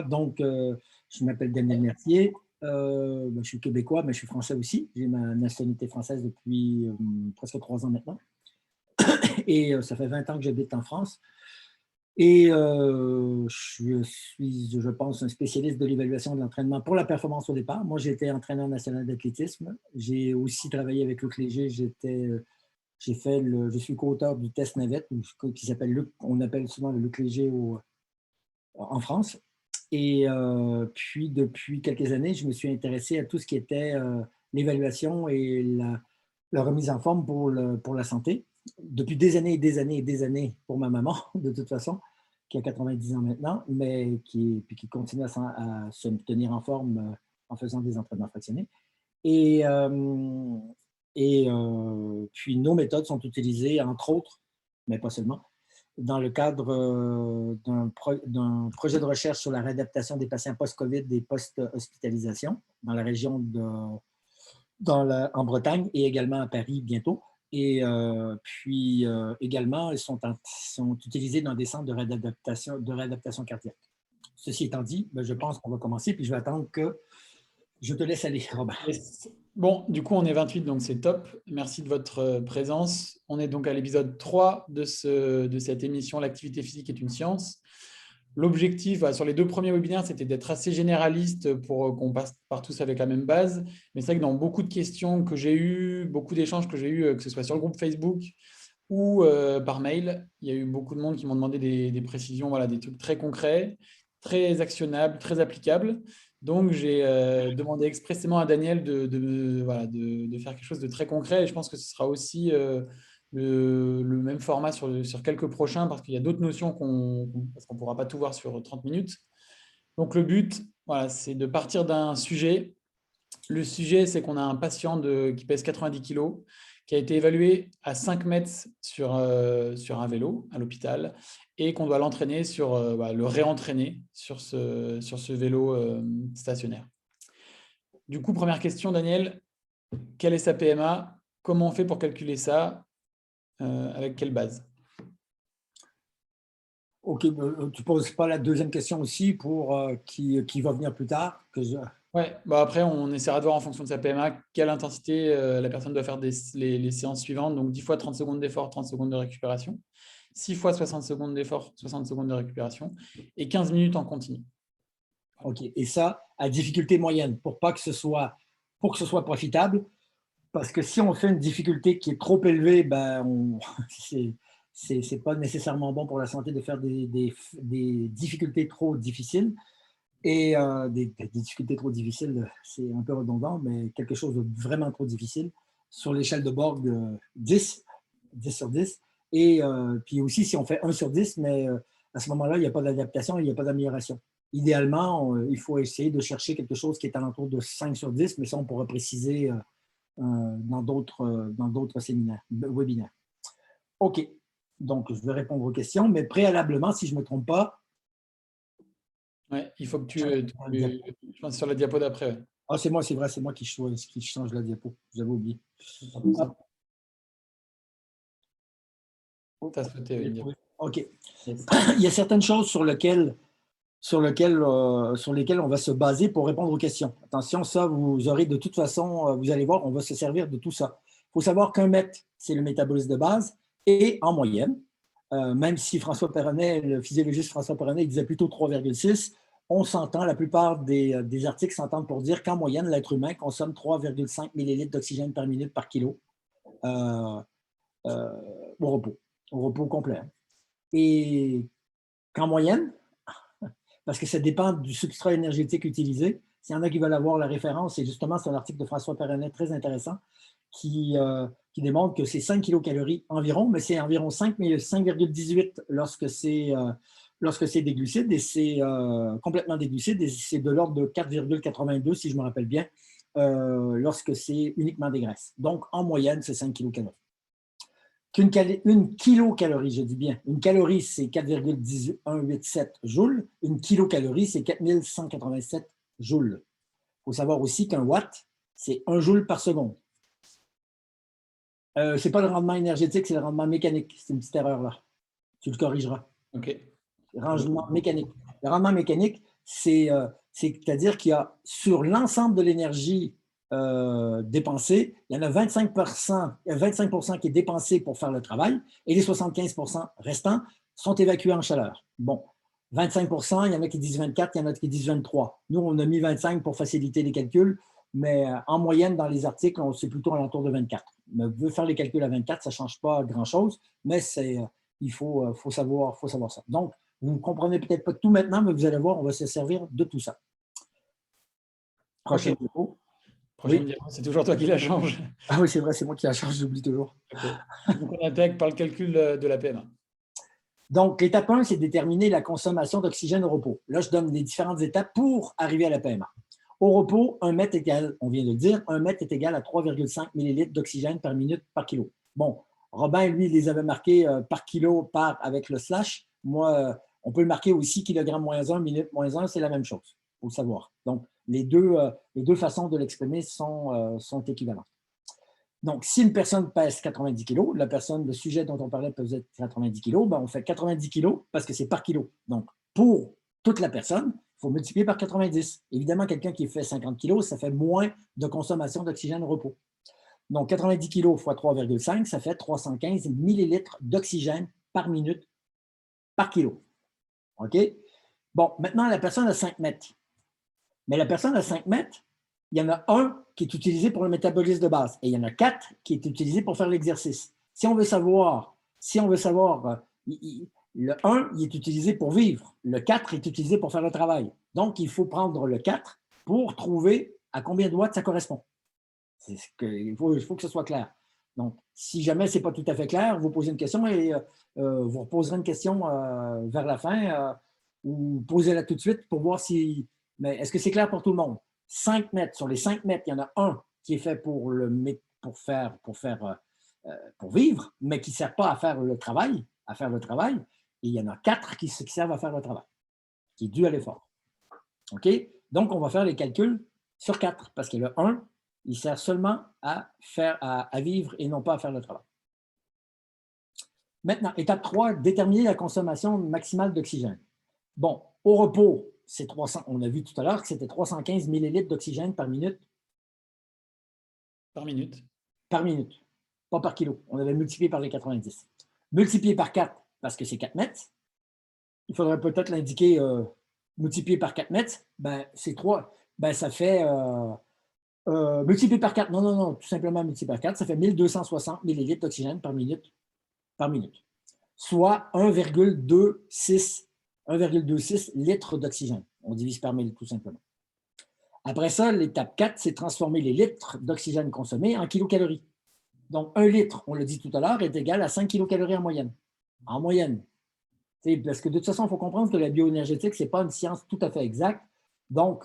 Donc, je m'appelle Daniel Mercier. Je suis québécois, mais je suis français aussi. J'ai ma nationalité française depuis presque 3 ans maintenant. Et ça fait 20 ans que j'habite en France. Et je suis, je pense, un spécialiste de l'évaluation de l'entraînement pour la performance au départ. Moi, j'étais entraîneur national d'athlétisme. J'ai aussi travaillé avec Luc Léger. Je suis co-auteur du test navette, qui s'appelle Luc, on appelle souvent le Luc Léger en France. Et puis, depuis quelques années, je me suis intéressé à tout ce qui était l'évaluation et la remise en forme pour la santé. Depuis des années et des années et des années pour ma maman, de toute façon, qui a 90 ans maintenant, mais qui continue à se tenir en forme en faisant des entraînements fractionnés. Et, puis, nos méthodes sont utilisées, entre autres, mais pas seulement, dans le cadre d'un projet de recherche sur la réadaptation des patients post-COVID et post-hospitalisation dans la région en Bretagne et également à Paris bientôt. Et puis également, ils sont utilisés dans des centres de réadaptation cardiaque. Ceci étant dit, je pense qu'on va commencer, puis je vais attendre que je te laisse aller, Robert. Bon, du coup, on est 28, donc c'est top. Merci de votre présence. On est donc à l'épisode 3 de cette émission « L'activité physique est une science ». L'objectif, sur les 2 premiers webinaires, c'était d'être assez généraliste pour qu'on passe par tous avec la même base. Mais c'est vrai que dans beaucoup de questions que j'ai eues, beaucoup d'échanges que j'ai eus, que ce soit sur le groupe Facebook ou par mail, il y a eu beaucoup de monde qui m'ont demandé des précisions, voilà, des trucs très concrets, très actionnables, très applicables. Donc, j'ai demandé expressément à Daniel de faire quelque chose de très concret. Et je pense que ce sera aussi le même format sur quelques prochains, parce qu'il y a d'autres notions parce qu'on ne pourra pas tout voir sur 30 minutes. Donc, le but, voilà, c'est de partir d'un sujet. Le sujet, c'est qu'on a un patient qui pèse 90 kg, qui a été évalué à 5 mètres sur un vélo à l'hôpital et qu'on doit l'entraîner le réentraîner sur ce vélo stationnaire. Du coup, première question, Daniel, quelle est sa PMA? Comment on fait pour calculer ça? Avec quelle base? OK, tu ne poses pas la deuxième question aussi pour qui va venir plus tard Ouais, après, on essaiera de voir en fonction de sa PMA quelle intensité la personne doit faire les séances suivantes. Donc, 10 fois 30 secondes d'effort, 30 secondes de récupération. 6 fois 60 secondes d'effort, 60 secondes de récupération. Et 15 minutes en continu. OK, et ça, à difficulté moyenne, pour que ce soit profitable. Parce que si on fait une difficulté qui est trop élevée, c'est pas nécessairement bon pour la santé de faire des difficultés trop difficiles. Et des difficultés trop difficiles, c'est un peu redondant, mais quelque chose de vraiment trop difficile sur l'échelle de Borg 10 sur 10. Et puis aussi, si on fait 1 sur 10, mais à ce moment-là, il n'y a pas d'adaptation, il n'y a pas d'amélioration. Idéalement, il faut essayer de chercher quelque chose qui est alentour de 5 sur 10, mais ça, on pourra préciser dans d'autres webinaires. OK. Donc, je vais répondre aux questions, mais préalablement, si je ne me trompe pas. Ouais, il faut que je pense sur la diapo d'après. Ouais. Ah, c'est moi, c'est vrai, c'est moi qui change la diapo. J'avais oublié. Tu as sauté une diapo. OK. Yes. Il y a certaines choses sur lesquelles on va se baser pour répondre aux questions. Attention, ça, vous aurez de toute façon, vous allez voir, on va se servir de tout ça. Il faut savoir qu'un mètre, c'est le métabolisme de base, et en moyenne, même si François Perronnet, le physiologiste François Perronnet, il disait plutôt 3,6, on s'entend, la plupart des articles s'entendent pour dire qu'en moyenne, l'être humain consomme 3,5 millilitres d'oxygène par minute par kilo au repos complet. Et qu'en moyenne, parce que ça dépend du substrat énergétique utilisé. S'il y en a qui veulent avoir la référence, et justement, c'est un article de François Perronnet très intéressant qui démontre que c'est 5 kilocalories environ, mais c'est environ 5,18 lorsque c'est des glucides, et c'est complètement des glucides, et c'est de l'ordre de 4,82, si je me rappelle bien, lorsque c'est uniquement des graisses. Donc, en moyenne, c'est 5 kilocalories. Une kilocalorie, je dis bien, une calorie, c'est 4,187 joules. Une kilocalorie, c'est 4187 joules. Il faut savoir aussi qu'un watt, c'est 1 joule par seconde. Ce n'est pas le rendement énergétique, c'est le rendement mécanique. C'est une petite erreur là. Tu le corrigeras. OK. Rendement mécanique. Le rendement mécanique, C'est-à-dire qu'il y a sur l'ensemble de l'énergie dépensée, il y en a 25% qui est dépensé pour faire le travail et les 75% restants sont évacués en chaleur. Bon, 25%, il y en a qui disent 24, il y en a qui disent 23. Nous, on a mis 25 pour faciliter les calculs, mais en moyenne, dans les articles, c'est plutôt alentour de 24. Mais vous pouvez faire les calculs à 24, ça ne change pas grand-chose, mais il faut savoir ça. Donc, vous ne comprenez peut-être pas tout maintenant, mais vous allez voir, on va se servir de tout ça. Prochaine diapo. Prochaine diapo, c'est toujours toi qui la change. Ah oui, c'est vrai, c'est moi qui la change, j'oublie toujours. Okay. Donc, on attaque par le calcul de la PMA. Donc, l'étape 1, c'est déterminer la consommation d'oxygène au repos. Là, je donne les différentes étapes pour arriver à la PMA. Au repos, 1 mètre égale, on vient de le dire, 1 mètre est égal à 3,5 millilitres d'oxygène par minute par kilo. Bon, Robin, lui, il les avait marqués par kilo avec le slash. Moi, on peut le marquer aussi kilogramme moins 1, minute moins 1, c'est la même chose, il faut le savoir. Donc, les deux façons de l'exprimer sont équivalentes. Donc, si une personne pèse 90 kg, le sujet dont on parlait peut être 90 kg, ben on fait 90 kg parce que c'est par kilo. Donc, pour toute la personne, il faut multiplier par 90. Évidemment, quelqu'un qui fait 50 kg, ça fait moins de consommation d'oxygène au repos. Donc, 90 kg fois 3,5, ça fait 315 millilitres d'oxygène par minute par kilo. OK? Bon, maintenant, la personne a 5 mètres. Mais la personne à 5 mètres, il y en a un qui est utilisé pour le métabolisme de base et il y en a 4 qui est utilisé pour faire l'exercice. Si on veut savoir, le 1, il est utilisé pour vivre. Le 4 est utilisé pour faire le travail. Donc, il faut prendre le 4 pour trouver à combien de watts ça correspond. Il faut que ce soit clair. Donc, si jamais ce n'est pas tout à fait clair, vous posez une question et vous reposerez une question vers la fin ou posez-la tout de suite pour voir si… Mais est-ce que c'est clair pour tout le monde? 5 mètres, sur les 5 mètres, il y en a un qui est fait pour vivre, mais qui ne sert pas à faire le travail, et il y en a 4 qui servent à faire le travail, qui est dû à l'effort. OK? Donc, on va faire les calculs sur 4, parce que le 1, il sert seulement à vivre et non pas à faire le travail. Maintenant, étape 3, déterminer la consommation maximale d'oxygène. Bon, au repos, c'est 300, on a vu tout à l'heure que c'était 315 millilitres d'oxygène par minute. Par minute. Par minute, pas par kilo. On avait multiplié par les 90. Multiplié par 4, parce que c'est 4 mètres. Il faudrait peut-être l'indiquer multiplié par 4 mètres, ben, c'est 3. Ben, ça fait multiplié par 4. Non, tout simplement multiplié par 4, ça fait 1260 millilitres d'oxygène par minute. Soit 1,26 litres d'oxygène. On divise par 1000 tout simplement. Après ça, l'étape 4, c'est transformer les litres d'oxygène consommés en kilocalories. Donc, 1 litre, on l'a dit tout à l'heure, est égal à 5 kilocalories en moyenne. En moyenne. Parce que de toute façon, il faut comprendre que la bioénergétique, ce n'est pas une science tout à fait exacte. Donc,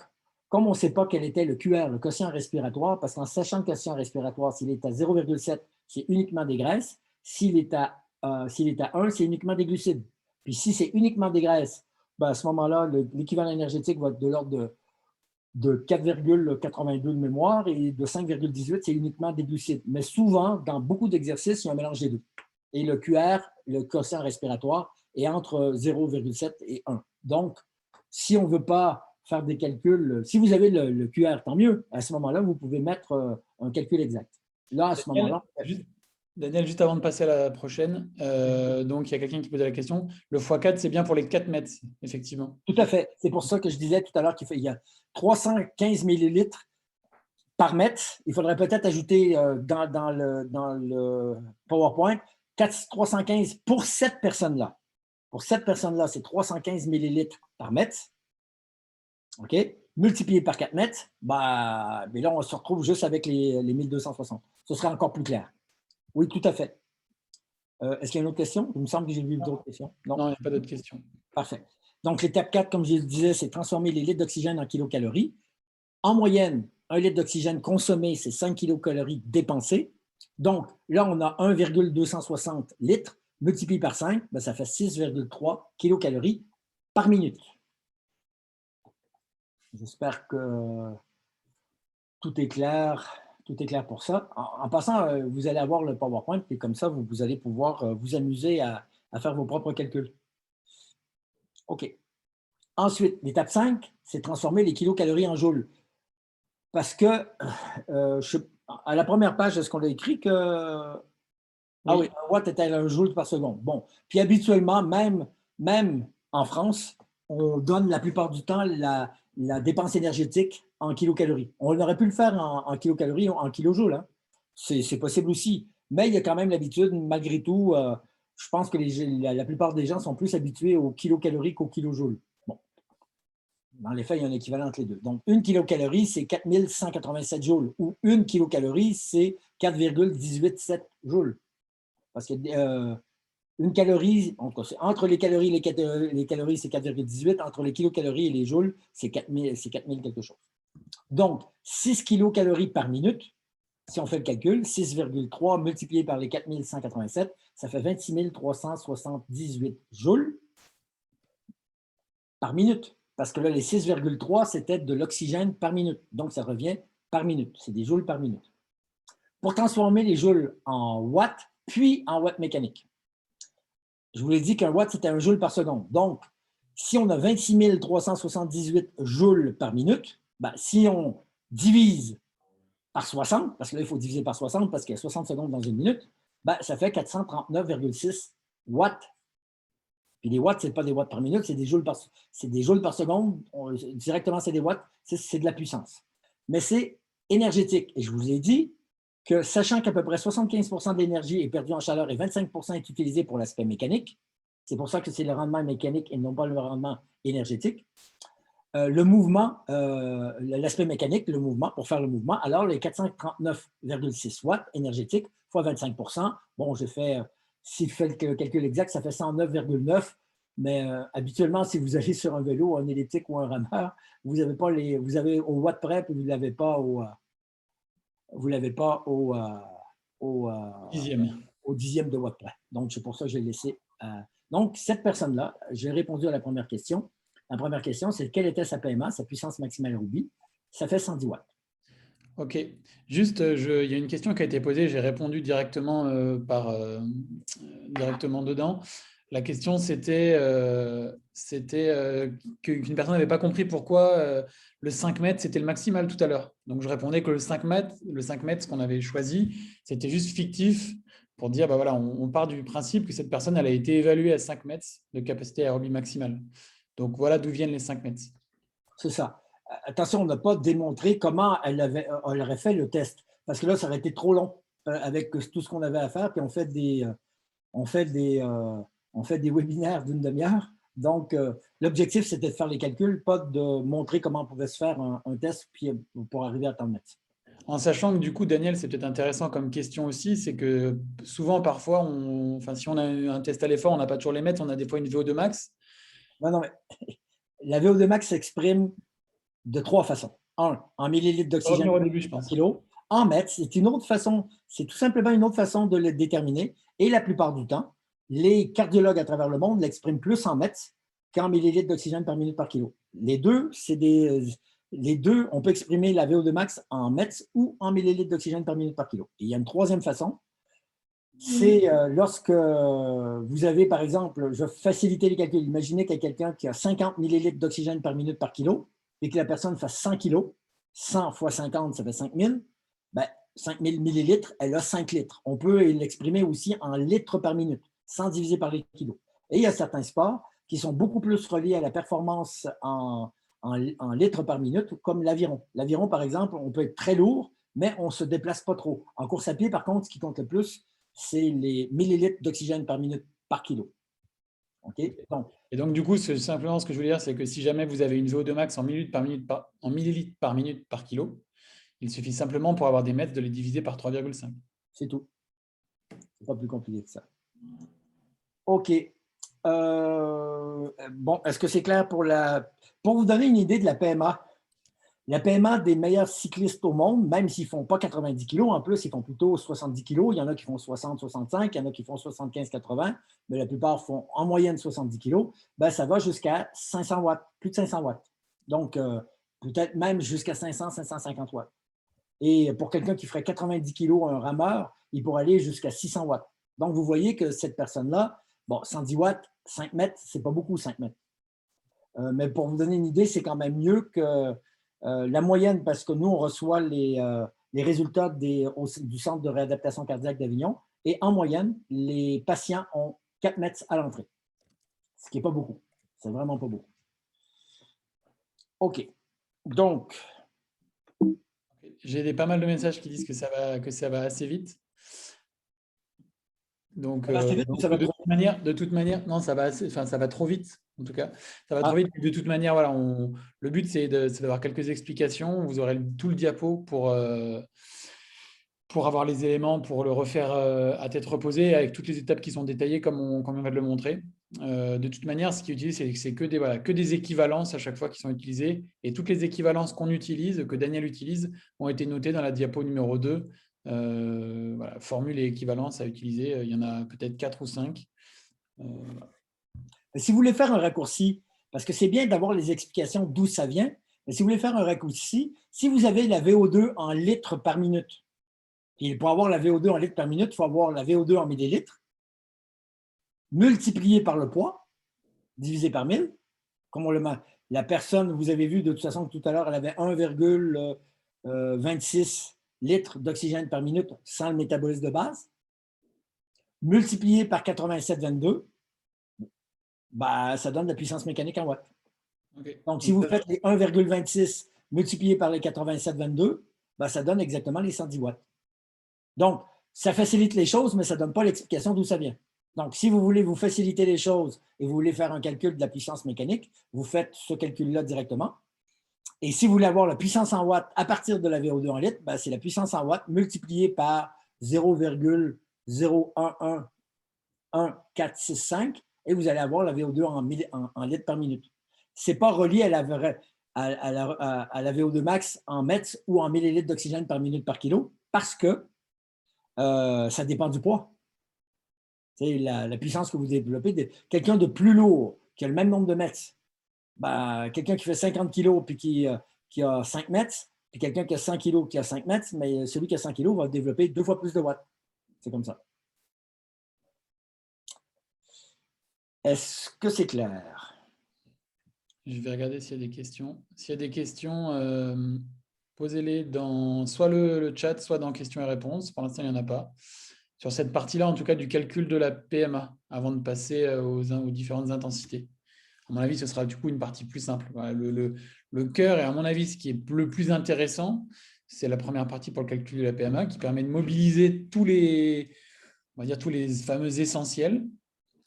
comme on ne sait pas quel était le QR, le quotient respiratoire, parce qu'en sachant le quotient respiratoire, s'il est à 0,7, c'est uniquement des graisses. S'il est à 1, c'est uniquement des glucides. Puis si c'est uniquement des graisses, ben à ce moment-là, l'équivalent énergétique va être de l'ordre de 4,82 de mémoire et de 5,18, c'est uniquement des glucides. Mais souvent, dans beaucoup d'exercices, il y a un mélange des deux. Et le QR, le quotient respiratoire, est entre 0,7 et 1. Donc, si on ne veut pas faire des calculs, si vous avez le QR, tant mieux. À ce moment-là, vous pouvez mettre un calcul exact. Là, à ce moment-là… Daniel, juste avant de passer à la prochaine, donc il y a quelqu'un qui posait la question. Le x4, c'est bien pour les 4 mètres, effectivement. Tout à fait. C'est pour ça que je disais tout à l'heure qu'il y a 315 millilitres par mètre. Il faudrait peut-être ajouter dans le PowerPoint 315 pour cette personne-là. Pour cette personne-là, c'est 315 millilitres par mètre. OK? Multiplié par 4 mètres, bah, mais là, on se retrouve juste avec les 1260. Ce serait encore plus clair. Oui, tout à fait. Est-ce qu'il y a une autre question? Il me semble que j'ai vu d'autres questions. Non, il n'y a pas d'autres questions. Parfait. Donc, l'étape 4, comme je le disais, c'est transformer les litres d'oxygène en kilocalories. En moyenne, 1 litre d'oxygène consommé, c'est 5 kilocalories dépensées. Donc, là, on a 1,260 litres multiplié par 5, ben, ça fait 6,3 kilocalories par minute. J'espère que tout est clair. Tout est clair pour ça. En passant, vous allez avoir le PowerPoint et comme ça, vous allez pouvoir vous amuser à faire vos propres calculs. OK. Ensuite, l'étape 5, c'est transformer les kilocalories en joules. Parce que, à la première page, est-ce qu'on a écrit que… Ah oui, Oui. un watt est un joule par seconde. Bon, puis habituellement, même en France, on donne la plupart du temps la dépense énergétique en kilocalories. On aurait pu le faire en kilocalories ou en kilojoules, hein. C'est possible aussi. Mais il y a quand même l'habitude, malgré tout, je pense que la plupart des gens sont plus habitués aux kilocalories qu'aux kilojoules. Bon, dans les faits, il y a un équivalent entre les deux. Donc, une kilocalorie, c'est 4187 joules, ou une kilocalorie, c'est 4,187 joules. Parce que une calorie, entre les calories et les calories, c'est 4,18. Entre les kilocalories et les joules, c'est 4000 quelque chose. Donc, 6 kilocalories par minute, si on fait le calcul, 6,3 multiplié par les 4187, ça fait 26 378 joules par minute. Parce que là, les 6,3, c'était de l'oxygène par minute. Donc, ça revient par minute. C'est des joules par minute. Pour transformer les joules en watts, puis en watts mécaniques. Je vous l'ai dit qu'un watt, c'était un joule par seconde. Donc, si on a 26 378 joules par minute, ben, si on divise par 60, parce que là, il faut diviser par 60 parce qu'il y a 60 secondes dans une minute, ben, ça fait 439,6 watts. Puis les watts, ce n'est pas des watts par minute, c'est des joules par seconde. Directement, c'est des watts, c'est de la puissance. Mais c'est énergétique. Et je vous ai dit que, sachant qu'à peu près 75% de l'énergie est perdue en chaleur et 25% est utilisée pour l'aspect mécanique, c'est pour ça que c'est le rendement mécanique et non pas le rendement énergétique, le mouvement, l'aspect mécanique, le mouvement, pour faire le mouvement, alors les 439,6 watts énergétiques fois 25%, bon, si je fais le calcul exact, ça fait 109,9, mais habituellement, si vous allez sur un vélo, un elliptique ou un rameur, vous avez au watt près, puis vous ne l'avez pas au, Dixième. au dixième de watt près. Donc, c'est pour ça que j'ai laissé. Donc, cette personne-là, j'ai répondu à la première question. La première question, c'est quelle était sa PMA, sa puissance maximale Ruby? Ça fait 110 watts. Ok. Juste, il y a une question qui a été posée, j'ai répondu directement, directement dedans. La question, c'était qu'une personne n'avait pas compris pourquoi le 5 mètres, c'était le maximal tout à l'heure. Donc, je répondais que le 5 mètres, ce qu'on avait choisi, c'était juste fictif pour dire, bah voilà, on part du principe que cette personne, elle a été évaluée à 5 mètres de capacité aérobie maximale. Donc, voilà d'où viennent les 5 mètres. C'est ça. Attention, on n'a pas démontré comment elle aurait fait le test. Parce que là, ça aurait été trop long avec tout ce qu'on avait à faire. Puis on fait des webinaires d'une demi-heure. Donc, l'objectif, c'était de faire les calculs, pas de montrer comment on pouvait se faire un test puis, pour arriver à tant de mètres. En sachant que du coup, Daniel, c'est peut-être intéressant comme question aussi, c'est que souvent, parfois, si on a un test à l'effort, on n'a pas toujours les mètres, on a des fois une VO2 max. Non, mais la VO2 max s'exprime de trois façons. Un, en millilitres On va d'oxygène revenir au début, je par pense. kilo. En mètres, c'est une autre façon, c'est tout simplement une autre façon de le déterminer. Et la plupart du temps, les cardiologues à travers le monde l'expriment plus en mètres qu'en millilitres d'oxygène par minute par kilo. Les deux, on peut exprimer la VO2 max en mètres ou en millilitres d'oxygène par minute par kilo. Et il y a une troisième façon, c'est lorsque vous avez, par exemple, je vais faciliter les calculs. Imaginez qu'il y a quelqu'un qui a 50 millilitres d'oxygène par minute par kilo et que la personne fasse 100 kilos. 100 fois 50, ça fait 5000. Ben, 5000 millilitres, elle a 5 litres. On peut l'exprimer aussi en litres par minute, sans diviser par les kilos. Et il y a certains sports qui sont beaucoup plus reliés à la performance en litres par minute, comme l'aviron. L'aviron, par exemple, on peut être très lourd, mais on ne se déplace pas trop. En course à pied, par contre, ce qui compte le plus, c'est les millilitres d'oxygène par minute par kilo. Okay? Et donc, du coup, simplement, ce que je veux dire, c'est que si jamais vous avez une VO2 max en millilitres par minute par kilo, il suffit simplement pour avoir des mètres de les diviser par 3,5. C'est tout. C'est pas plus compliqué que ça. OK. Bon, est-ce que c'est clair pour vous donner une idée de la PMA? La PMA des meilleurs cyclistes au monde, même s'ils ne font pas 90 kg, en plus, ils font plutôt 70 kg. Il y en a qui font 60, 65, il y en a qui font 75, 80, mais la plupart font en moyenne 70 kg. Ben, ça va jusqu'à 500 watts, plus de 500 watts. Donc, peut-être même jusqu'à 500, 550 watts. Et pour quelqu'un qui ferait 90 kg, un rameur, il pourrait aller jusqu'à 600 watts. Donc, vous voyez que cette personne-là, bon, 110 watts, 5 mètres, c'est pas beaucoup, 5 mètres. Mais pour vous donner une idée, c'est quand même mieux que la moyenne, parce que nous, on reçoit les résultats du Centre de réadaptation cardiaque d'Avignon, et en moyenne, les patients ont 4 mètres à l'entrée, ce qui n'est pas beaucoup. C'est vraiment pas beaucoup. OK. Donc, j'ai pas mal de messages qui disent que ça va assez vite. Donc, de toute manière, non, ça va ça va trop vite, en tout cas. Ça va trop vite. De toute manière, voilà, le but, c'est d'avoir quelques explications. Vous aurez tout le diapo pour avoir les éléments, pour le refaire à tête reposée, avec toutes les étapes qui sont détaillées, comme on vient de le montrer. De toute manière, ce qui est utilisé, c'est que des équivalences à chaque fois qui sont utilisées. Et toutes les équivalences qu'on utilise, que Daniel utilise, ont été notées dans la diapo numéro 2. Voilà, formule et équivalence à utiliser. Il y en a peut-être 4 ou 5. Si vous voulez faire un raccourci, parce que c'est bien d'avoir les explications d'où ça vient, mais si vous voulez faire un raccourci, si vous avez la VO2 en litres par minute, puis pour avoir la VO2 en litres par minute, il faut avoir la VO2 en millilitres, multiplié par le poids, divisé par 1000, comme on le met. La personne, vous avez vu de toute façon tout à l'heure, elle avait 1,26 litres d'oxygène par minute sans le métabolisme de base, multiplié par 87,22, bah, ça donne la puissance mécanique en watts. Okay. Donc, si vous faites les 1,26 multiplié par les 87,22, bah, ça donne exactement les 110 watts. Donc, ça facilite les choses, mais ça ne donne pas l'explication d'où ça vient. Donc, si vous voulez vous faciliter les choses et vous voulez faire un calcul de la puissance mécanique, vous faites ce calcul-là directement. Et si vous voulez avoir la puissance en watts à partir de la VO2 en litres, ben, c'est la puissance en watts multipliée par 0,01111465 et vous allez avoir la VO2 en litres par minute. Ce n'est pas relié à la VO2 max en mètres ou en millilitres d'oxygène par minute par kilo parce que ça dépend du poids. C'est la puissance que vous développez. Quelqu'un de plus lourd, qui a le même nombre de mètres, ben, quelqu'un qui fait 50 kg puis qui a 5 mètres, puis quelqu'un qui a 100 kg qui a 5 mètres, mais celui qui a 100 kg va développer 2 fois plus de watts. C'est comme ça. Est-ce que c'est clair? Je vais regarder s'il y a des questions. S'il y a des questions, posez-les dans soit le chat, soit dans questions et réponses. Pour l'instant, il n'y en a pas. Sur cette partie-là, en tout cas, du calcul de la PMA, avant de passer aux différentes intensités. À mon avis, ce sera du coup une partie plus simple. Voilà, le cœur, et à mon avis, ce qui est le plus intéressant, c'est la première partie pour le calcul de la PMA, qui permet de mobiliser tous les fameux essentiels.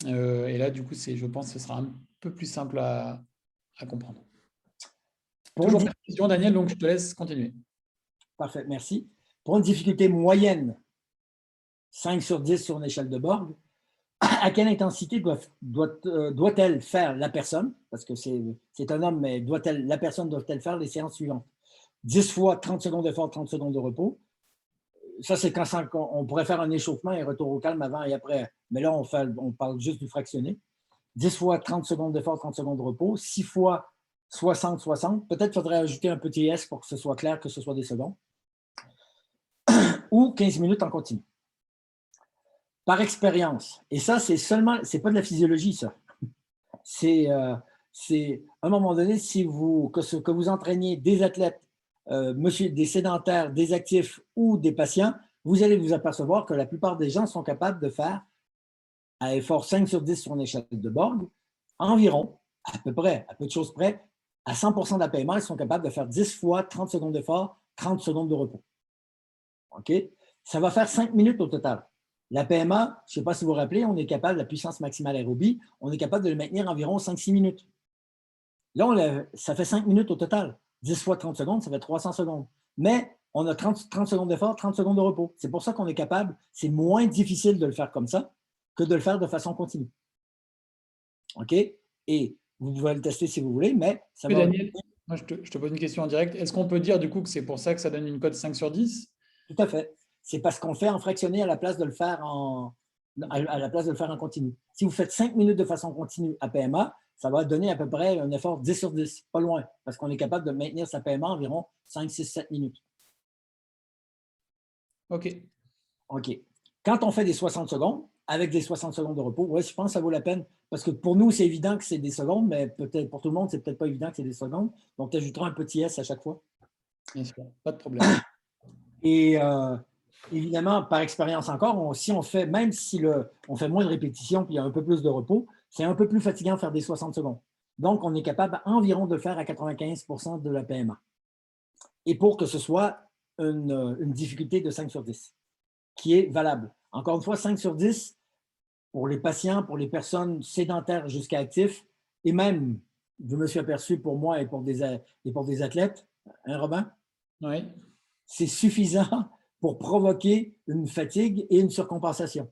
Et là, du coup, je pense que ce sera un peu plus simple à comprendre. Toujours pas de question, Daniel, donc je te laisse continuer. Parfait, merci. Pour une difficulté moyenne, 5 sur 10 sur une échelle de Borg, à quelle intensité doit-elle faire la personne, parce que c'est un homme, mais la personne doit-elle faire les séances suivantes? 10 fois 30 secondes d'effort, 30 secondes de repos. Ça, c'est quand on pourrait faire un échauffement et retour au calme avant et après. Mais là, on parle juste du fractionné. 10 fois 30 secondes d'effort, 30 secondes de repos. 6 fois 60, 60. Peut-être qu'il faudrait ajouter un petit S pour que ce soit clair, que ce soit des secondes. Ou 15 minutes en continu. Par expérience. Et ça, c'est pas de la physiologie, ça. C'est à un moment donné, que vous entraîniez des athlètes, des sédentaires, des actifs ou des patients, vous allez vous apercevoir que la plupart des gens sont capables de faire, à effort 5 sur 10 sur une échelle de Borg, environ, à peu près, à peu de choses près, à 100% de la PMA, ils sont capables de faire 10 fois 30 secondes d'effort, 30 secondes de repos. OK? Ça va faire 5 minutes au total. La PMA, je ne sais pas si vous vous rappelez, on est capable, la puissance maximale aérobie, on est capable de le maintenir environ 5-6 minutes. Là, ça fait 5 minutes au total. 10 fois 30 secondes, ça fait 300 secondes. Mais on a 30 secondes d'effort, 30 secondes de repos. C'est pour ça qu'on est capable, c'est moins difficile de le faire comme ça que de le faire de façon continue. OK? Et vous pouvez le tester si vous voulez, mais ça va… Daniel, moi, je te pose une question en direct. Est-ce qu'on peut dire du coup que c'est pour ça que ça donne une cote 5 sur 10? Tout à fait. C'est parce qu'on fait en fractionné à la place de le faire en continu. Si vous faites 5 minutes de façon continue à PMA, ça va donner à peu près un effort 10 sur 10, pas loin, parce qu'on est capable de maintenir sa PMA environ 5, 6, 7 minutes. OK. OK. Quand on fait des 60 secondes, avec des 60 secondes de repos. Oui, je pense que ça vaut la peine parce que pour nous, c'est évident que c'est des secondes, mais peut-être pour tout le monde, c'est peut-être pas évident que c'est des secondes. Donc, tu ajouteras un petit S à chaque fois. Bien sûr, pas de problème. Et évidemment, par expérience encore, si on fait, même si on fait moins de répétitions puis il y a un peu plus de repos, c'est un peu plus fatigant de faire des 60 secondes. Donc, on est capable environ de le faire à 95% de la PMA. Et pour que ce soit une difficulté de 5 sur 10, qui est valable. Encore une fois, 5 sur 10, pour les patients, pour les personnes sédentaires jusqu'à actifs, et même, je me suis aperçu pour moi et pour des athlètes, hein, Robin? Oui. C'est suffisant pour provoquer une fatigue et une surcompensation.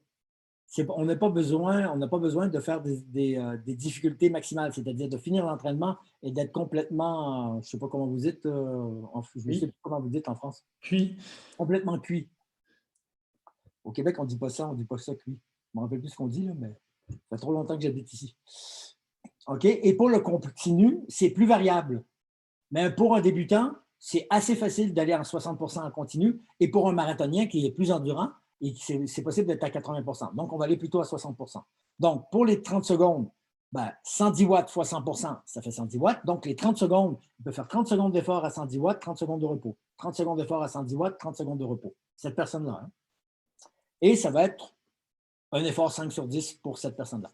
On n'a pas besoin de faire des difficultés maximales, c'est-à-dire de finir l'entraînement et d'être complètement, je ne sais pas comment vous dites, je ne sais plus comment vous dites en France. Cuit. Complètement cuit. Au Québec, on ne dit pas ça, cuit. Je ne me rappelle plus ce qu'on dit, là, mais ça fait trop longtemps que j'habite ici. OK? Et pour le continu, c'est plus variable. Mais pour un débutant, c'est assez facile d'aller en 60% en continu. Et pour un marathonien qui est plus endurant, c'est possible d'être à 80%. Donc, on va aller plutôt à 60%. Donc, pour les 30 secondes, 110 watts fois 100%, ça fait 110 watts. Donc, les 30 secondes, il peut faire 30 secondes d'effort à 110 watts, 30 secondes de repos. 30 secondes d'effort à 110 watts, 30 secondes de repos. Cette personne-là. Hein? Et ça va être un effort 5 sur 10 pour cette personne-là.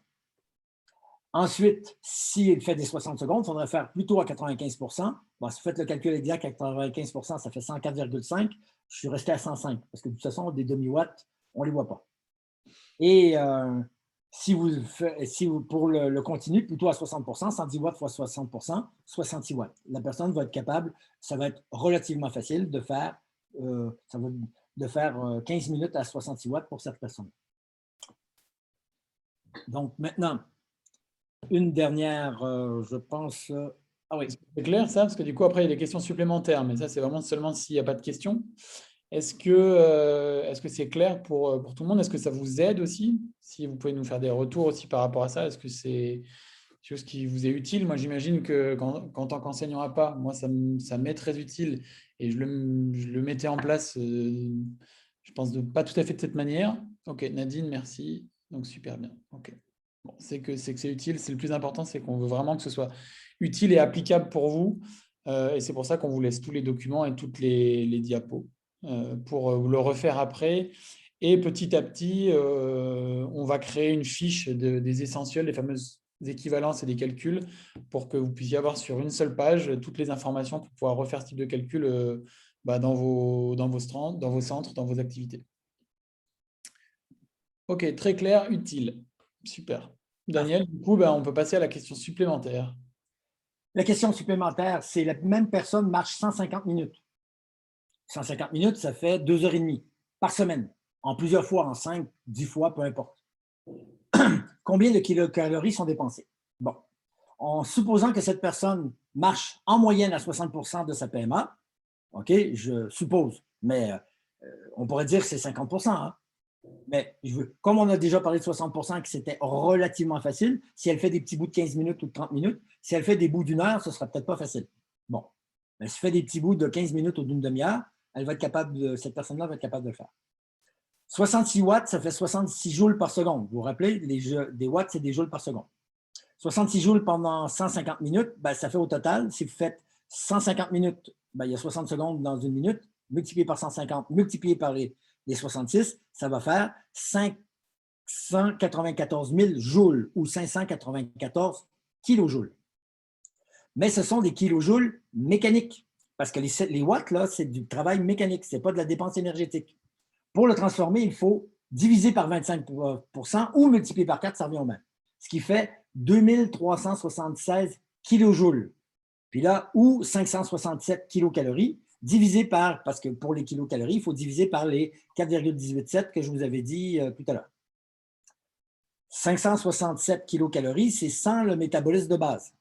Ensuite, s'il fait des 60 secondes, il faudrait faire plutôt à 95%. Bon, si vous faites le calcul exact à 95%, ça fait 104,5. Je suis resté à 105 parce que de toute façon, des demi-watts, on ne les voit pas. Et pour le continu, plutôt à 60%, 110 watts fois 60%, 66 watts. La personne va être capable, ça va être relativement facile de faire, 15 minutes à 66 watts pour cette personne. Donc maintenant, une dernière, je pense. Ah oui. C'est clair ça? Parce que du coup, après, il y a des questions supplémentaires, mais ça, c'est vraiment seulement s'il n'y a pas de questions. Est-ce que c'est clair pour tout le monde? Est-ce que ça vous aide aussi? Si vous pouvez nous faire des retours aussi par rapport à ça, est-ce que c'est quelque chose qui vous est utile? Moi, j'imagine que qu'en tant qu'enseignant à pas, moi, ça m'est très utile et je le mettais en place, je pense, pas tout à fait de cette manière. Ok, Nadine, merci. Donc, super bien. Ok. Bon, c'est que c'est utile. C'est le plus important, c'est qu'on veut vraiment que ce soit utile et applicable pour vous. Et c'est pour ça qu'on vous laisse tous les documents et toutes les diapos pour le refaire après. Et petit à petit, on va créer une fiche des essentiels, les fameuses équivalences et des calculs pour que vous puissiez avoir sur une seule page toutes les informations pour pouvoir refaire ce type de calcul dans vos centres, dans vos activités. Ok, très clair, utile. Super. Daniel, du coup, on peut passer à la question supplémentaire. La question supplémentaire, c'est la même personne marche 150 minutes. 150 minutes, ça fait 2h30 par semaine, en plusieurs fois, en 5, 10 fois, peu importe. Combien de kilocalories sont dépensées? Bon, en supposant que cette personne marche en moyenne à 60% de sa PMA, OK, je suppose, mais on pourrait dire que c'est 50%. Hein? Mais comme on a déjà parlé de 60%, que c'était relativement facile, si elle fait des petits bouts de 15 minutes ou de 30 minutes, si elle fait des bouts d'une heure, ce ne sera peut-être pas facile. Bon, mais si elle fait des petits bouts de 15 minutes ou d'une demi-heure, cette personne-là va être capable de le faire. 66 watts, ça fait 66 joules par seconde. Vous vous rappelez, des watts, c'est des joules par seconde. 66 joules pendant 150 minutes, ça fait au total, si vous faites 150 minutes, il y a 60 secondes dans une minute, multiplié par 150, multiplié par les 66, ça va faire 594 000 joules ou 594 kilojoules. Mais ce sont des kilojoules mécaniques, parce que les watts, là, c'est du travail mécanique, ce n'est pas de la dépense énergétique. Pour le transformer, il faut diviser par 25% ou multiplier par 4, ça revient au même. Ce qui fait 2376 kilojoules. Puis là, ou 567 kilocalories, divisé par, parce que pour les kilocalories, il faut diviser par les 4,187 que je vous avais dit tout à l'heure. 567 kilocalories, c'est sans le métabolisme de base.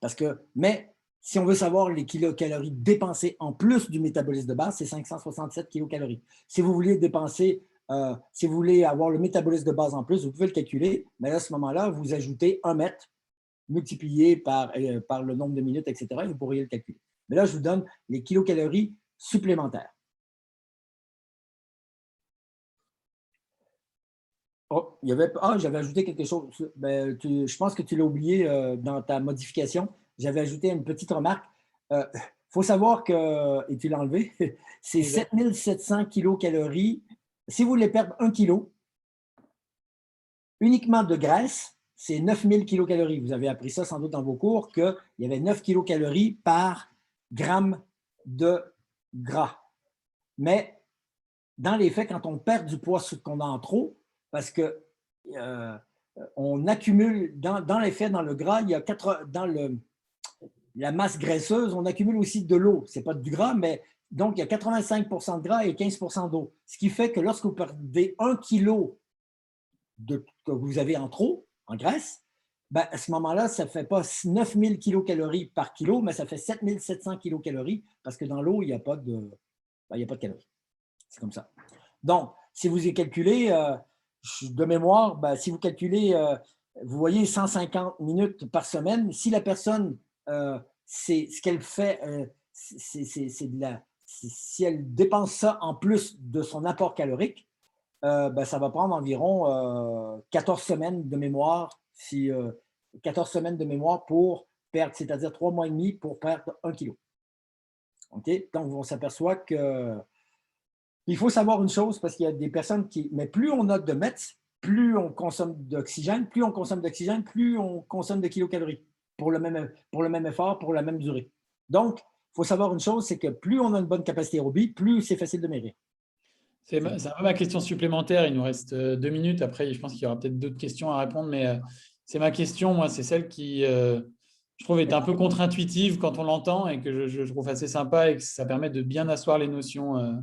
Mais si on veut savoir les kilocalories dépensées en plus du métabolisme de base, c'est 567 kilocalories. Si vous voulez si vous voulez avoir le métabolisme de base en plus, vous pouvez le calculer, mais à ce moment-là, vous ajoutez 1 mètre multiplié par le nombre de minutes, etc., et vous pourriez le calculer. Mais là, je vous donne les kilocalories supplémentaires. Oh, j'avais ajouté quelque chose. Ben, je pense que tu l'as oublié dans ta modification. J'avais ajouté une petite remarque. Il faut savoir que, et tu l'as enlevé, c'est Exact. 7 700 kilocalories. Si vous voulez perdre 1 kilo, uniquement de graisse, c'est 9 000 kilocalories. Vous avez appris ça sans doute dans vos cours, qu'il y avait 9 kilocalories par gramme de gras. Mais dans les faits, quand on perd du poids qu'on a en trop, parce que on accumule, dans les faits, dans le gras, il y a la masse graisseuse, on accumule aussi de l'eau. Ce n'est pas du gras, mais donc il y a 85 de gras et 15 d'eau. Ce qui fait que lorsque vous perdez 1 kilo que vous avez en trop, en graisse, ben, à ce moment-là, ça ne fait pas 9000 kilocalories par kilo, mais ça fait 7700 kilocalories parce que dans l'eau, il n'y a pas de calories. C'est comme ça. Donc, si vous y calculez, de mémoire, ben, si vous calculez, vous voyez 150 minutes par semaine, si la personne, c'est ce qu'elle fait, si elle dépense ça en plus de son apport calorique, ben, ça va prendre environ 14 semaines de mémoire, 14 semaines de mémoire pour perdre, c'est-à-dire 3 mois et demi pour perdre 1 kilo. Okay? Donc, on s'aperçoit que il faut savoir une chose, parce qu'il y a des personnes qui. Mais plus on a de METs, plus on consomme d'oxygène, plus on consomme d'oxygène, plus on consomme de kilocalories pour le même effort, pour la même durée. Donc, il faut savoir une chose, c'est que plus on a une bonne capacité aérobie, plus c'est facile de maigrir. C'est un peu ma question supplémentaire. Il nous reste 2 minutes. Après, je pense qu'il y aura peut-être d'autres questions à répondre, mais c'est ma question. Moi, c'est celle qui, je trouve, est un peu contre-intuitive quand on l'entend et que je trouve assez sympa et que ça permet de bien asseoir les notions.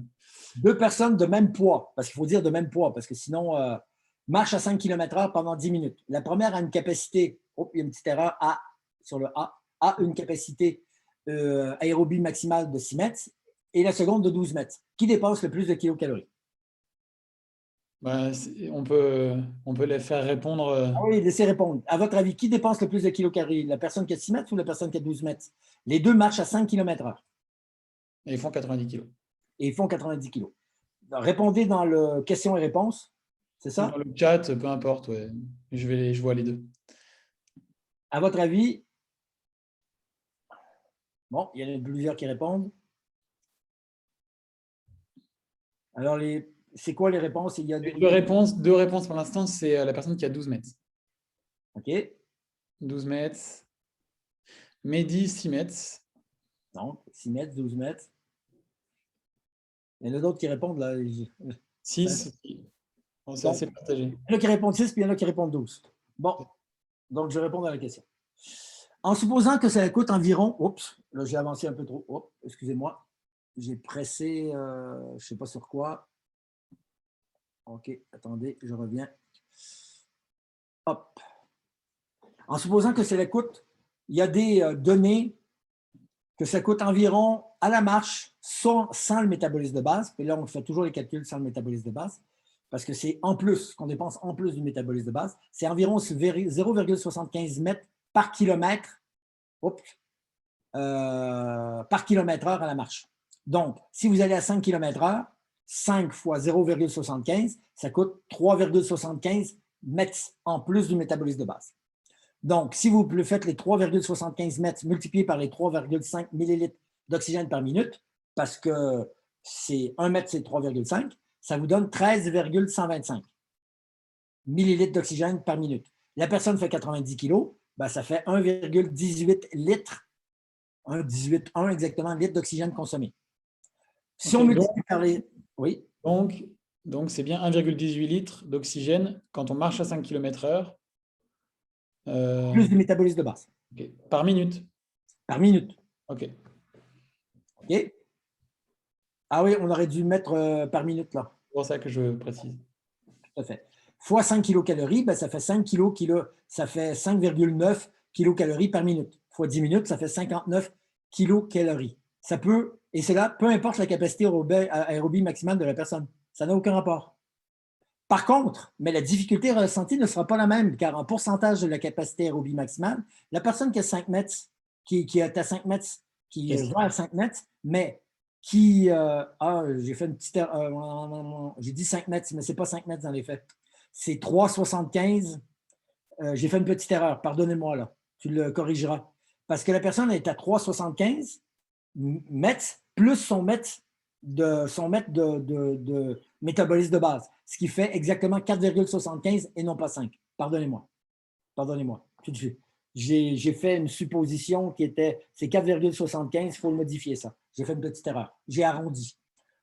2 personnes de même poids, parce qu'il faut dire de même poids, parce que sinon, marche à 5 km/h pendant 10 minutes. La première a une capacité, il y a une petite erreur, sur le a une capacité aérobie maximale de 6 mètres et la seconde de 12 mètres. Qui dépasse le plus de kilocalories? Ben, on peut les faire répondre. Ah oui, laissez répondre. À votre avis, qui dépense le plus de kilocalories? La personne qui a 6 mètres ou la personne qui a 12 mètres? Les deux marchent à 5 km/h. Et ils font 90 kilos. Et ils font 90 kilos. Répondez dans le questions et réponses. C'est Ou ça? dans le chat, peu importe. Ouais. Je vois les deux. À votre avis, bon, il y en a plusieurs qui répondent. Alors, c'est quoi les réponses? Il y a Deux réponses pour l'instant, c'est la personne qui a 12 mètres. OK. 12 mètres. Mehdi, 6 mètres. Donc, 6 mètres, 12 mètres. Il y en a d'autres qui répondent là. 6. Bon, c'est assez partagé. Il y en a qui répondent 6, puis il y en a qui répondent 12. Bon, donc je réponds à la question. En supposant que ça coûte environ. Oups, là j'ai avancé un peu trop. Oups, excusez-moi. J'ai pressé, je ne sais pas sur quoi. OK, attendez, je reviens. Hop. En supposant que ça coûte, il y a des données que ça coûte environ à la marche sans le métabolisme de base. Puis là, on fait toujours les calculs sans le métabolisme de base, parce que c'est en plus, qu'on dépense en plus du métabolisme de base. C'est environ 0,75 mètres par kilomètre, par kilomètre-heure à la marche. Donc, si vous allez à 5 km/h, 5 fois 0,75, ça coûte 3,75 mètres en plus du métabolisme de base. Donc, si vous faites les 3,75 mètres multipliés par les 3,5 millilitres d'oxygène par minute, parce que c'est 1 mètre, c'est 3,5, ça vous donne 13,125 millilitres d'oxygène par minute. La personne fait 90 kg, ben ça fait 1,18 litres, 1,18 exactement litres d'oxygène consommé. Si on multiplie par les. Oui. Donc c'est bien 1,18 litres d'oxygène quand on marche à 5 km/h. Plus du métabolisme de base. Okay. Par minute. Par minute. OK. OK. Ah oui, on aurait dû mettre par minute là. C'est pour ça que je précise. Tout à fait. Fois 5 kilocalories, ben, ça fait 5 ça fait 5,9 kilocalories par minute. Fois 10 minutes, ça fait 59 kilocalories. Ça peut, et c'est là, peu importe la capacité aérobie maximale de la personne. Ça n'a aucun rapport. Par contre, mais la difficulté ressentie ne sera pas la même, car en pourcentage de la capacité aérobie maximale, la personne qui a 5 mètres, qui est à 5 mètres, qui va à 5 mètres, mais qui. J'ai fait une petite. J'ai dit 5 mètres, mais ce n'est pas 5 mètres dans les faits. c'est 3,75. J'ai fait une petite erreur, pardonnez-moi là, tu le corrigeras. Parce que la personne est à 3,75 mètres plus son mètre de métabolisme de base, ce qui fait exactement 4,75 et non pas 5. Pardonnez-moi. Pardonnez-moi, tout de suite. J'ai fait une supposition qui était, c'est 4,75, il faut le modifier ça. J'ai fait une petite erreur. J'ai arrondi.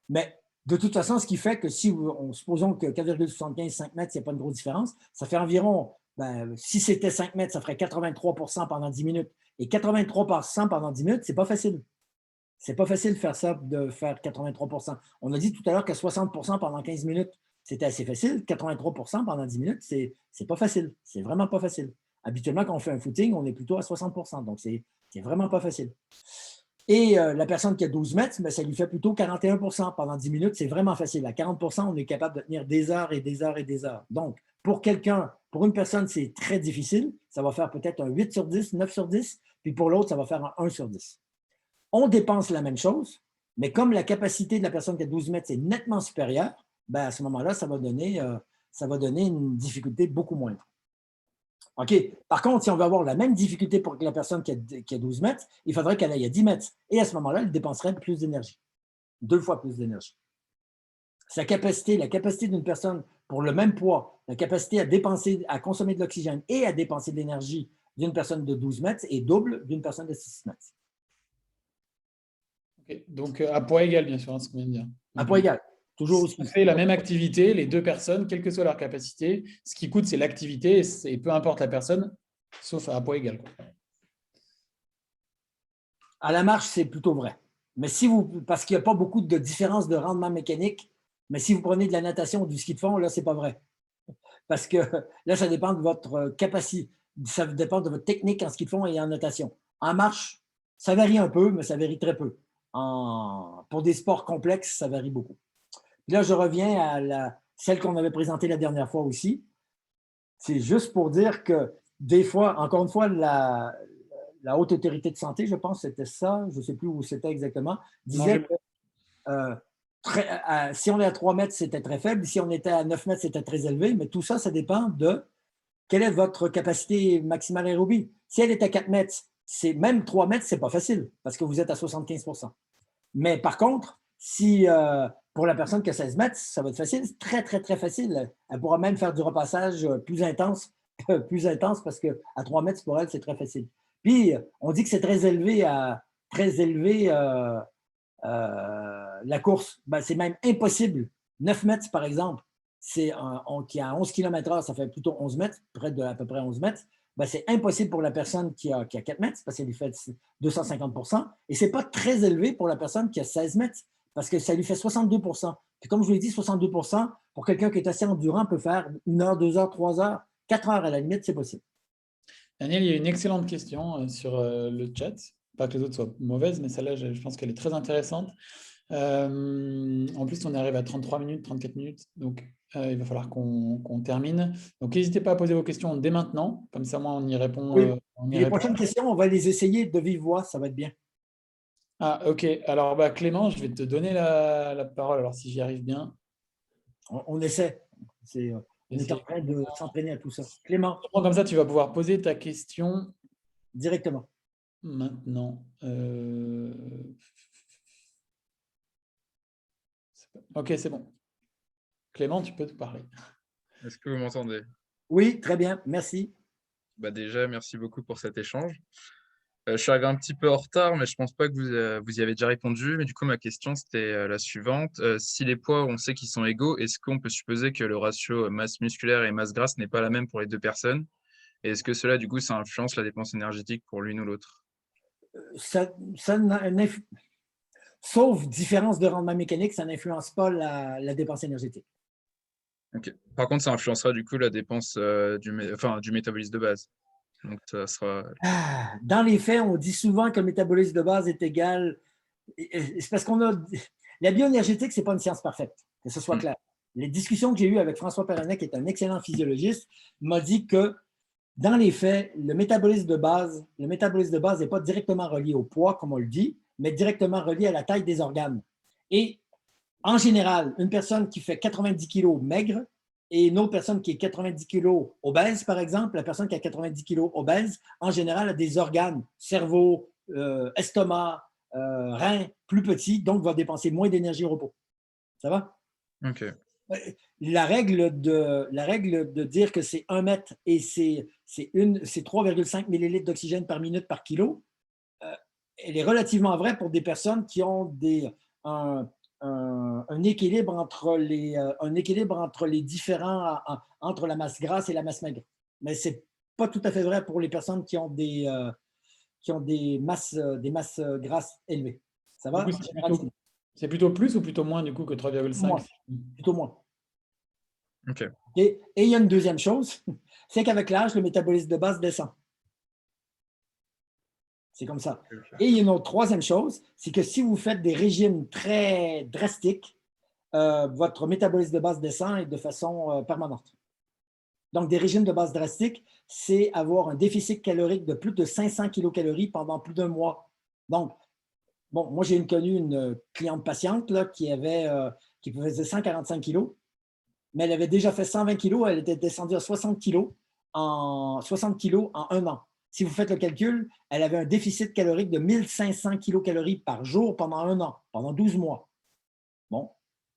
Mais de toute façon, ce qui fait que si, supposons que 4,75, 5 mètres, il n'y a pas une grosse différence, ça fait environ, si c'était 5 mètres, ça ferait 83 pendant 10 minutes. Et 83 pendant 10 minutes, ce n'est pas facile. C'est pas facile de faire ça, de faire 83 On a dit tout à l'heure que 60 pendant 15 minutes, c'était assez facile. 83 pendant 10 minutes, c'est pas facile. C'est vraiment pas facile. Habituellement, quand on fait un footing, on est plutôt à 60 donc c'est vraiment pas facile. Et la personne qui a 12 mètres, mais ça lui fait plutôt 41 pendant 10 minutes. C'est vraiment facile. À 40 on est capable de tenir des heures et des heures et des heures. Donc, pour une personne, c'est très difficile. Ça va faire peut-être un 8 sur 10, 9 sur 10. Puis pour l'autre, ça va faire un 1 sur 10. On dépense la même chose, mais comme la capacité de la personne qui a 12 mètres est nettement supérieure, à ce moment-là, ça va donner une difficulté beaucoup moindre. OK. Par contre, si on veut avoir la même difficulté pour la personne qui a 12 mètres, il faudrait qu'elle aille à 10 mètres. Et à ce moment-là, elle dépenserait plus d'énergie. 2 fois plus d'énergie. La capacité d'une personne pour le même poids, la capacité à consommer de l'oxygène et à dépenser de l'énergie d'une personne de 12 mètres est double d'une personne de 6 mètres. Okay. Donc, à poids égal, bien sûr, hein, ce qu'on vient de dire. À poids égal. Toujours aussi. On fait la même activité, les deux personnes, quelle que soit leur capacité. Ce qui coûte, c'est l'activité, et peu importe la personne, sauf à poids égal. À la marche, c'est plutôt vrai. Mais parce qu'il n'y a pas beaucoup de différence de rendement mécanique, mais si vous prenez de la natation ou du ski de fond, là, ce n'est pas vrai. Parce que là, ça dépend de votre capacité, ça dépend de votre technique en ski de fond et en natation. En marche, ça varie un peu, mais ça varie très peu. Pour des sports complexes, ça varie beaucoup. Puis là, je reviens à celle qu'on avait présentée la dernière fois aussi. C'est juste pour dire que des fois, encore une fois, la Haute Autorité de santé, je pense que c'était ça, je ne sais plus où c'était exactement, disait que si on est à 3 mètres, c'était très faible. Si on était à 9 mètres, c'était très élevé. Mais tout ça, ça dépend de quelle est votre capacité maximale aérobie. Si elle est à 4 mètres, même 3 mètres, ce n'est pas facile parce que vous êtes à 75 Mais par contre, si pour la personne qui a 16 mètres, ça va être facile, c'est très, très, très facile. Elle pourra même faire du repassage plus intense parce qu'à 3 mètres, pour elle, c'est très facile. Puis, on dit que c'est très élevé la course. C'est même impossible. 9 mètres, par exemple, qui a 11 km/h, ça fait plutôt 11 mètres, près de à peu près 11 mètres. C'est impossible pour la personne qui a 4 mètres parce qu'elle lui fait 250 et ce n'est pas très élevé pour la personne qui a 16 mètres parce que ça lui fait 62 Puis comme je vous l'ai dit, 62 pour quelqu'un qui est assez endurant peut faire 1 heure, 2 heures, 3 heures, 4 heures à la limite, c'est possible. Daniel, il y a une excellente question sur le chat. Pas que les autres soient mauvaises, mais celle-là, je pense qu'elle est très intéressante. En plus, on arrive à 33 minutes, 34 minutes, donc il va falloir qu'on termine. Donc, n'hésitez pas à poser vos questions dès maintenant, comme ça, moi, on y répond. Oui. Les prochaines questions, on va les essayer de vive voix, ça va être bien. Ah, ok. Alors, Clément, je vais te donner la parole, alors si j'y arrive bien. On essaie. On est en train de s'entraîner à tout ça. Clément. Comme ça, tu vas pouvoir poser ta question directement. Maintenant. Ok, c'est bon. Clément, tu peux te parler. Est-ce que vous m'entendez? Oui, très bien, merci. Déjà, merci beaucoup pour cet échange. Je suis arrivé un petit peu en retard, mais je ne pense pas que vous y avez déjà répondu. Mais du coup, ma question, c'était la suivante. Si les poids, on sait qu'ils sont égaux, est-ce qu'on peut supposer que le ratio masse musculaire et masse grasse n'est pas la même pour les deux personnes? Et est-ce que cela, du coup, ça influence la dépense énergétique pour l'une ou l'autre? Sauf différence de rendement mécanique, ça n'influence pas la dépense énergétique. Okay. Par contre, ça influencera du coup la dépense du métabolisme de base. Donc, ça sera... Dans les faits, on dit souvent que le métabolisme de base est égal. C'est parce qu'on a... La bioénergétique, ce n'est pas une science parfaite, que ce soit clair. Les discussions que j'ai eues avec François Perronnet, qui est un excellent physiologiste, m'a dit que dans les faits, le métabolisme de base n'est pas directement relié au poids, comme on le dit, mais directement relié à la taille des organes. Et en général, une personne qui fait 90 kg maigre et une autre personne qui est 90 kg obèse, par exemple, la personne qui a 90 kg obèse, en général, a des organes, cerveau, estomac, rein, plus petits, donc va dépenser moins d'énergie au repos. Ça va? Ok. La règle de dire que c'est 1 mètre et c'est 3,5 millilitres d'oxygène par minute par kilo, elle est relativement vraie pour des personnes qui ont un équilibre entre les différents, entre la masse grasse et la masse maigre. Mais ce n'est pas tout à fait vrai pour les personnes qui ont des masses grasses élevées. Ça va? Du coup, c'est plutôt plus ou plutôt moins du coup que 3,5? Plutôt moins. Ok. Et il y a une deuxième chose, c'est qu'avec l'âge, le métabolisme de base descend. C'est comme ça. Et il y a une autre troisième chose, c'est que si vous faites des régimes très drastiques, votre métabolisme de base descend et de façon permanente. Donc, des régimes de base drastiques, c'est avoir un déficit calorique de plus de 500 kilocalories pendant plus d'un mois. Donc, bon, moi, j'ai connu une cliente patiente là, qui faisait 145 kilos, mais elle avait déjà fait 120 kilos, elle était descendue à 60 kilos en 1 an. Si vous faites le calcul, elle avait un déficit calorique de 1500 kilocalories par jour pendant 1 an, pendant 12 mois. Bon,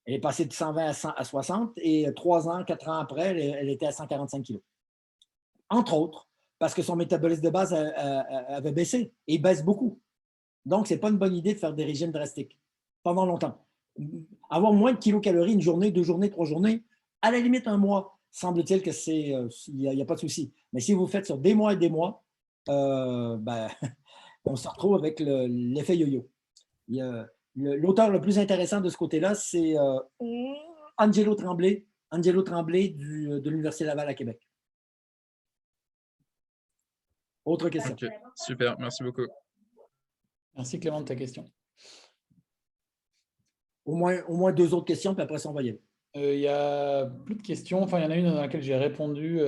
elle est passée de 120 à 60 et 3 ans, 4 ans après, elle était à 145 kilos. Entre autres, parce que son métabolisme de base avait baissé et il baisse beaucoup. Donc, ce n'est pas une bonne idée de faire des régimes drastiques pendant longtemps. Avoir moins de kilocalories une journée, 2 journées, 3 journées, à la limite 1 mois, semble-t-il que il n'y a pas de souci. Mais si vous faites sur des mois et des mois, on se retrouve avec l'effet yo-yo. L'auteur le plus intéressant de ce côté-là, c'est Angelo Tremblay de l'Université Laval à Québec. Autre question. Ok, super, merci beaucoup. Merci Clément de ta question. Au moins 2 autres questions, puis après ça, on va y aller. Il y a plus de questions. Enfin, il y en a une dans laquelle j'ai répondu.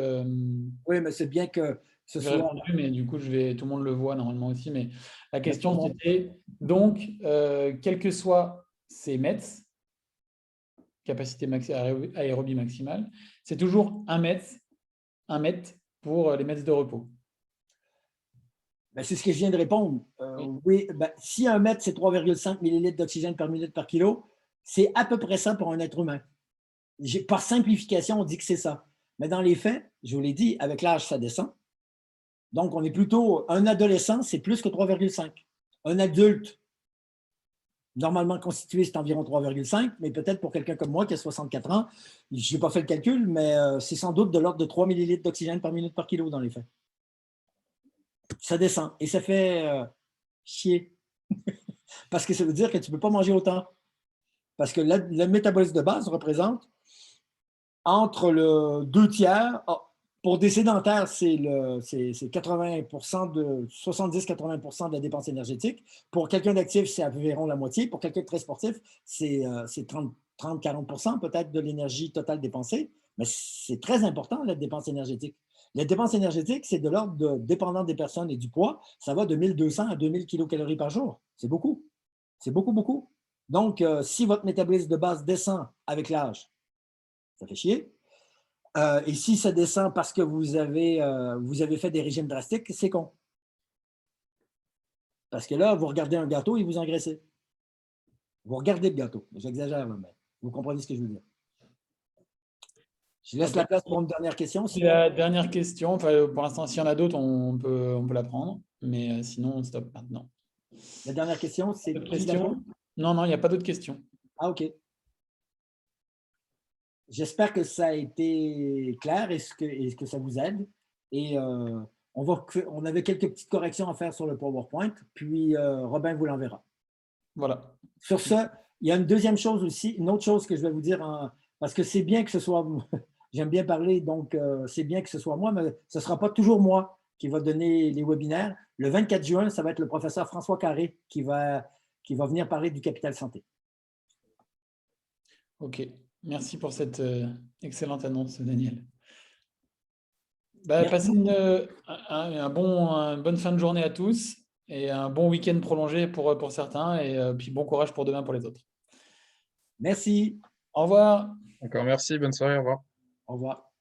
Oui, mais c'est bien que ce J'ai soit… répondu, mais du coup, tout le monde le voit normalement aussi. Mais la question, c'était donc, quels que soient ces METs, capacité aérobie maximale, c'est toujours 1 mètre pour les METs de repos. Ben, c'est ce que je viens de répondre. Oui, ben, si 1 mètre, c'est 3,5 millilitres d'oxygène par minute par kilo, c'est à peu près ça pour un être humain. Par simplification, on dit que c'est ça. Mais dans les faits, je vous l'ai dit, avec l'âge, ça descend. Donc, on est plutôt… Un adolescent, c'est plus que 3,5. Un adulte, normalement constitué, c'est environ 3,5, mais peut-être pour quelqu'un comme moi qui a 64 ans, je n'ai pas fait le calcul, mais c'est sans doute de l'ordre de 3 millilitres d'oxygène par minute par kilo dans les faits. Ça descend et ça fait chier. Parce que ça veut dire que tu ne peux pas manger autant. Parce que le métabolisme de base représente entre le 2 tiers, pour des sédentaires, c'est 80% de 70-80% de la dépense énergétique. Pour quelqu'un d'actif, c'est environ la moitié. Pour quelqu'un de très sportif, c'est 30-40% peut-être de l'énergie totale dépensée. Mais c'est très important, la dépense énergétique. La dépense énergétique, c'est de l'ordre de, dépendant des personnes et du poids, ça va de 1200 à 2000 kilocalories par jour. C'est beaucoup. C'est beaucoup, beaucoup. Donc, si votre métabolisme de base descend avec l'âge, ça fait chier. Et si ça descend parce que vous avez fait des régimes drastiques, c'est con. Parce que là, vous regardez un gâteau et vous engraissez. Vous regardez le gâteau. J'exagère, mais vous comprenez ce que je veux dire. Je laisse la place pour une dernière question. C'est la dernière question. Enfin, pour l'instant, s'il y en a d'autres, on peut la prendre. Mais sinon, on stoppe maintenant. La dernière question, c'est… Non, il n'y a pas d'autres questions. Ah, OK. J'espère que ça a été clair et que ça vous aide. Et on avait quelques petites corrections à faire sur le PowerPoint, puis Robin vous l'enverra. Voilà. Sur ce, il y a une deuxième chose aussi, une autre chose que je vais vous dire, parce que c'est bien que ce soit… J'aime bien parler, donc c'est bien que ce soit moi, mais ce ne sera pas toujours moi qui va donner les webinaires. Le 24 juin, ça va être le professeur François Carré qui va venir parler du capital santé. OK. Merci pour cette excellente annonce, Daniel. Passez une bonne fin de journée à tous et un bon week-end prolongé pour certains et puis bon courage pour demain pour les autres. Merci. Au revoir. Encore merci, bonne soirée, au revoir. Au revoir.